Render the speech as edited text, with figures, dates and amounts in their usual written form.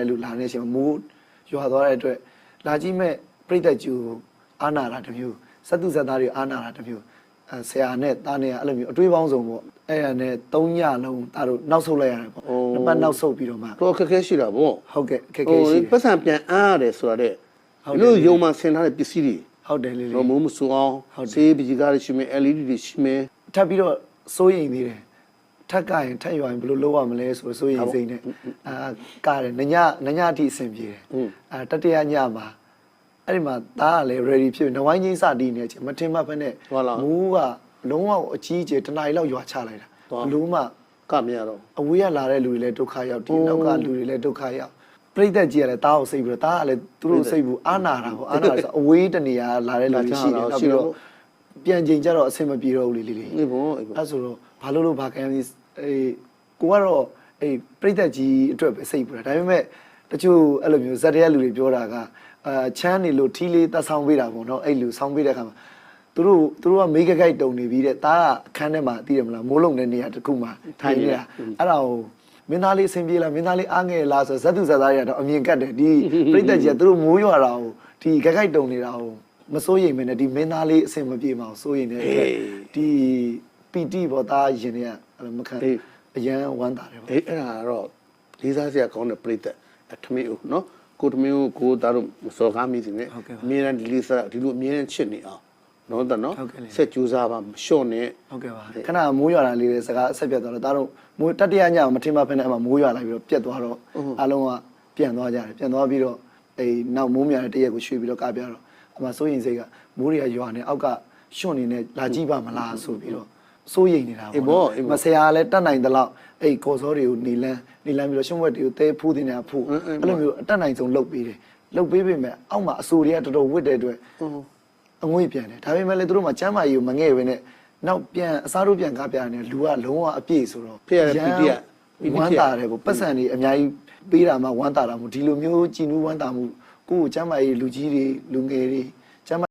လူလာနေချင်းမိုးရွာသွားတဲ့အတွက်လာကြည့်မဲ့ပြိတ္တကျူအာနာတာတမျိုးစတုဇက်သားတွေအာနာတာတမျိုးဆရာနဲ့တားနေအဲ့လိုမျိုးအတွေးပေါင်းစုံပေါ့အဲ့ဒါနဲ့3ညလုံးတာတို့နောက်ဆုတ်လိုက်ရတယ်ပေါ့နှစ်ပတ်နောက်ဆုတ်ပြီးတော့မှတော့ခက်ခဲရှိတာပေါ့ဟုတ်ကဲ့ခက်ခဲရှိတယ်ပတ်စံပြန်အားရတယ်ဆိုတာတဲ့လို့ယုံမှဆင်ထားတဲ့ပစ္စည်းတွေဟုတ်တယ်လေတော့မိုးမဆူအောင်ဆေးပစ္စည်းကားတွေရှိမယ် LED တွေရှိမယ်ထပ်ပြီးတော့စိုးရိမ်သေးတယ်ထက်ကရင်ထက်ရွာရင်ဘယ်လိုလုပ်ရမလဲဆိုစိုးရိမ်စိတ်နဲ့ကားတယ်ညအထိအဆင်ပြေတယ်တတိယညမှာအဲ့ဒီမှာသားကလည်း ready ဖြစ်နဝိုင်းချင်းစတီးနေချင်းမထင်မှတ်ဖက်နဲ့မူးကလုံးဝအကြီးကျယ်တနားရီလောက်ရွာချလိုက်တာဘလို့မှကမရတော့အဝေးကလာတဲ့လူတွေလည်းဒုက္ခရောက်ဒီနောက်ကလူတွေလည်းဒုက္ခရောက်ပြိတ္တကြီးကလည်းတားအောင်စိတ်ပြီးတော့တားကလည်းသူတို့စိတ်ဘူးအာနာတာပေါ့အာနာဆိုအဝေးတနေရာလာတဲ့လူတွေရှိတယ်နောက်ပြီးတော့ပြန်ချိန်ကြတော့အဆင်မပြေတော့ဘူးလေအေးပေါ့အဲ့ဆိုတော့ဘာလို့ဘာခံရလဲကိုကတော့ပြိတ္တကြီးအတွက်ပဲစိတ်ပူတာဒါပေမဲ့တချို့အဲ့လိုမျိုးဇက်တဲ့လူတွေပြောတာကချမ်းနေလို့ထီးလေးတဆောင်းပေးတာပေါ့နော်အဲ့လူဆောင်းပေးတဲ့ခါမှာသူတို့ကမိဂဂိုက်တုံနေပြီးတဲ့သားကအခန်းထဲမှာသိတယ်မလားမိုးလုံးတဲ့နေရာတစ်ခုမှာထိုင်နေတာအဲ့ဒါကိုမင်းသားလေးအဆင်ပြေလားမင်းသားလေးအားငယ်လားဆိုဇက်သူဇက်သားတွေကတော့အမြင်ကတ်တယ်ဒီပြိတ္တကြီးကသူတို့မိုးရွာတာကိုဒီဂဂိုက်တုံနေတာကိုမစိုးရိမ်မနဲ့ဒီမင်းသားလေးအဆင်မပြေမအောင်စိုးရိမ်နေတယ်ဒီပီတိဘောသားရင်တွေကအဲ့မခံအရန်ဝမ်းတာတယ်ပေါ့အဲ့ဒါကတော့လေးစားစရာကောင်းတဲ့ပြိတ္တထမင်းဦးနော်ကိုထမင်းဦးကိုသားတို့မစော်ကားမိစီနဲ့အမြဲတမ်းဒီလေးစားဒီလိုအမြဲတမ်းချစ်နေအောင်နော်တနော်ဆက်ကြိုးစားပါမလျှော့နဲ့ဟုတ်ကဲ့ပါခဏမိုးရွာတာလေးတွေစကားအဆက်ပြတ်သွားတော့ဒါတို့မိုးတတိယညမထင်မှဖက်နဲ့အမှမိုးရွာလိုက်ပြီးတော့ပြတ်သွားတော့အားလုံးကပြန်သွားကြတယ်ပြန်သွားပြီးတော့နောက်မိုးများတဲ့တရက်ကိုရွှေ့ပြီးတော့ကပြတော့အမှစိုးရင်စိတ်ကမိုးတွေကရွာနေအောက်ကရွှွန့်နေနဲ့လာကြည့်ပါမလားဆိုပြီးတော့စိုးရိမ်နေတာပေါ့မဆရာလည်းတတ်နိုင်သလောက်ကော်စောတွေကိုနေလန်းပြီးတော့ရှုံးဝက်တွေကိုတဲဖူးနေတာဖူးအဲ့လိုမျိုးအတတ်နိုင်ဆုံးလုပ်ပေးတယ်လုပ်ပေးပေမဲ့အောက်မှာအဆိုတွေကတော်တော်ဝစ်တဲ့အတွက်အငွေ့ပြန်တယ်ဒါပေမဲ့လည်းသူတို့မှကျမ်းမာရေးကိုမငဲ့ပဲနဲ့နောက်ပြန်အစားတို့ပြန်ကားပြနေလူကလုံးဝအပြည့်ဆိုတော့ဖေရပီတီကဝမ်းတာတယ်ပေါ့ပတ်စံတွေအများကြီးပေးတာမှဝမ်းတာတာမို့ဒီလိုမျိုးကြည်နူးဝမ်းတာမှုကိုယ်ကျမ်းမာရေးလူကြီးတွေလူငယ်တွေ